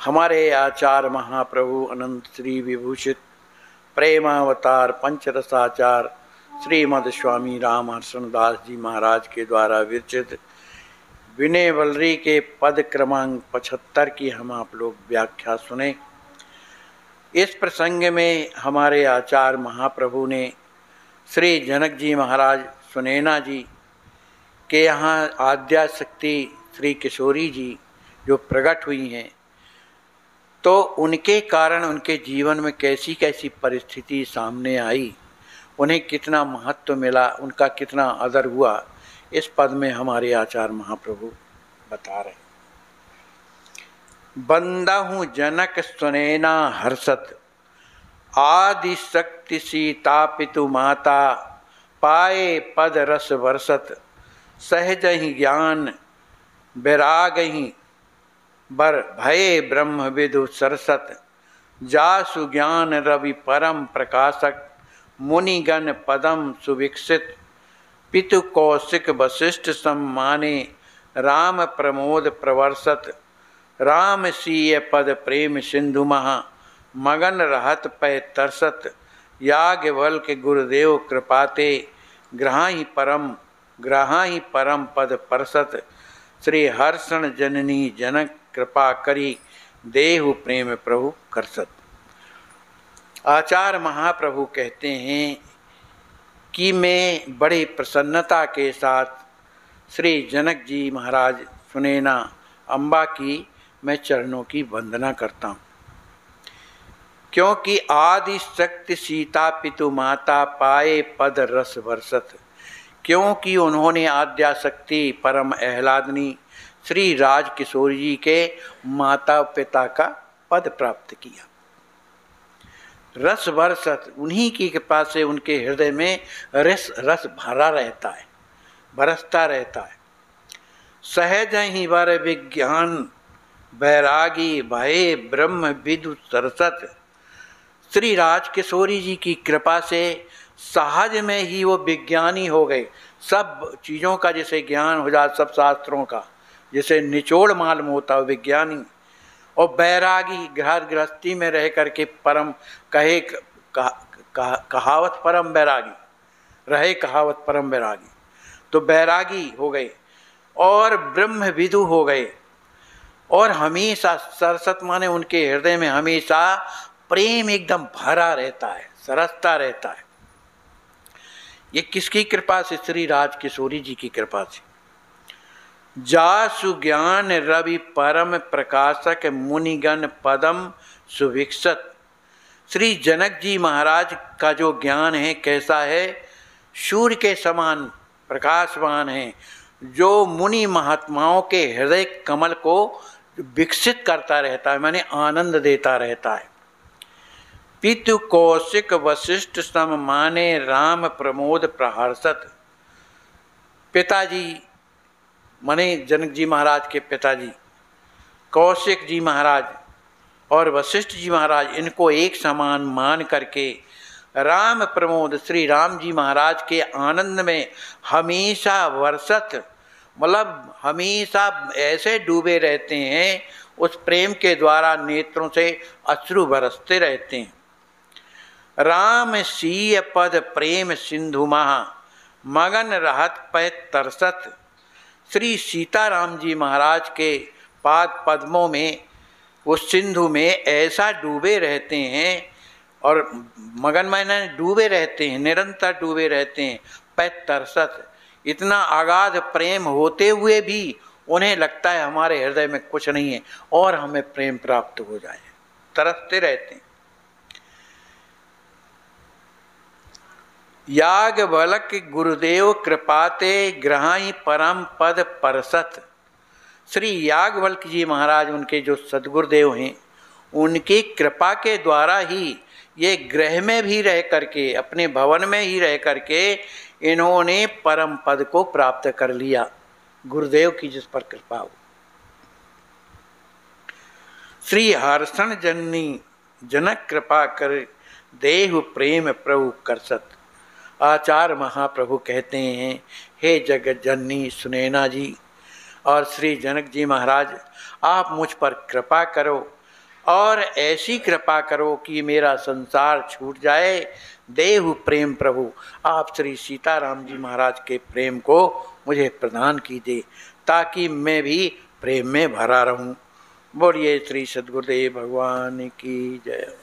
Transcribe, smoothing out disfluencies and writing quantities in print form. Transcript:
हमारे आचार्य महाप्रभु अनंत श्री विभूषित प्रेमावतार पंचरसाचार श्रीमद स्वामी रामहर्षण दास जी महाराज के द्वारा विरचित विनय वल्लरी के पद क्रमांक 75 की हम आप लोग व्याख्या सुने। इस प्रसंग में हमारे आचार्य महाप्रभु ने श्री जनक जी महाराज सुनैना जी के यहाँ आद्या शक्ति श्री किशोरी जी जो प्रकट हुई हैं, तो उनके कारण उनके जीवन में कैसी कैसी परिस्थिति सामने आई, उन्हें कितना महत्व मिला, उनका कितना आदर हुआ, इस पद में हमारे आचार्य महाप्रभु बता रहे। बंदा हूँ जनक सुनैना हर्षत, आदि शक्ति सीता पितु माता, पाए पद रस वर्षत, सहज ही ज्ञान बैराग ही बर भये ब्रह्म विदु सरसत, जासु ज्ञान रवि परम प्रकाशक, मुनिगण पदम सुविकसित, पितु कौशिक वशिष्ठ सम्माने, राम प्रमोद प्रवर्षत, राम सीय पद प्रेम सिंधु महा, मगन रहत पै तरसत, याज्ञवल के गुरुदेव कृपाते, ग्रहाहि परम पद परसत, श्री हर्षण जननी जनक कृपा करी, देहु प्रेम प्रभु करसत। आचार्य महाप्रभु कहते हैं कि मैं बड़ी प्रसन्नता के साथ श्री जनक जी महाराज सुनैना अम्बा की मैं चरणों की वंदना करता हूँ, क्योंकि आदि शक्ति सीता पितु माता, पाए पद रस वर्षत, क्योंकि उन्होंने आद्या शक्ति परम आह्लादनी श्री राज किशोर जी के माता पिता का पद प्राप्त किया। रस वर्षत, उन्हीं की कृपा से उनके हृदय में रस भरा रहता है, बरसता रहता है। सहज ही वर विज्ञान बैरागी भये ब्रह्म विदु सरसत, श्री राज किशोरी जी की कृपा से सहज में ही वो विज्ञानी हो गए। सब चीज़ों का जैसे ज्ञान हो जाता, सब शास्त्रों का जैसे निचोड़ मालूम होता है विज्ञानी, और बैरागी घर गृहस्थी में रह करके परम कहावत परम बैरागी रहे, कहावत परम बैरागी, तो बैरागी हो गए और ब्रह्म विदु हो गए। और हमेशा सरसत माने उनके हृदय में हमेशा प्रेम एकदम भरा रहता है, सरसता रहता है। ये किसकी कृपा से? श्री राज किशोरी जी की कृपा से। जासु ज्ञान रवि परम प्रकाशक, मुनिगण पदम सुविकसत, श्री जनक जी महाराज का जो ज्ञान है कैसा है? सूर्य के समान प्रकाशवान है, जो मुनि महात्माओं के हृदय कमल को विकसित करता रहता है, माने आनंद देता रहता है। पितु कौशिक वशिष्ठ सम माने, राम प्रमोद प्रहर्षत, पिताजी माने जनक जी महाराज के पिताजी कौशिक जी महाराज और वशिष्ठ जी महाराज, इनको एक समान मान करके राम प्रमोद श्री राम जी महाराज के आनंद में हमेशा वर्षत, मतलब हमेशा ऐसे डूबे रहते हैं, उस प्रेम के द्वारा नेत्रों से अश्रु बरसते रहते हैं। राम सीय पद प्रेम सिंधु महा, मगन रहत पै तरसत, श्री सीताराम जी महाराज के पाद पद्मों में, उस सिंधु में ऐसा डूबे रहते हैं, और मगन माने डूबे रहते हैं, निरंतर डूबे रहते हैं। पै तरसत, इतना अगाध प्रेम होते हुए भी उन्हें लगता है हमारे हृदय में कुछ नहीं है और हमें प्रेम प्राप्त हो जाए, तरसते रहते हैं। याज्ञवल्क गुरुदेव कृपाते, ग्रहाई परम पद परसत, श्री याज्ञवल्क जी महाराज उनके जो सदगुरुदेव हैं, उनकी कृपा के द्वारा ही ये ग्रह में भी रह करके, अपने भवन में ही रह करके इन्होंने परम पद को प्राप्त कर लिया, गुरुदेव की जिस पर कृपा हो। श्री हर्षण जननी जनक कृपा कर, देहु प्रेम प्रभु करसत। आचार्य महाप्रभु कहते हैं, हे जगत जननी सुनैना जी और श्री जनक जी महाराज, आप मुझ पर कृपा करो और ऐसी कृपा करो कि मेरा संसार छूट जाए। देहु प्रेम प्रभु, आप श्री सीताराम जी महाराज के प्रेम को मुझे प्रदान कीजिए, ताकि मैं भी प्रेम में भरा रहूं। बोलिए श्री सद्गुरुदेव भगवान की जय।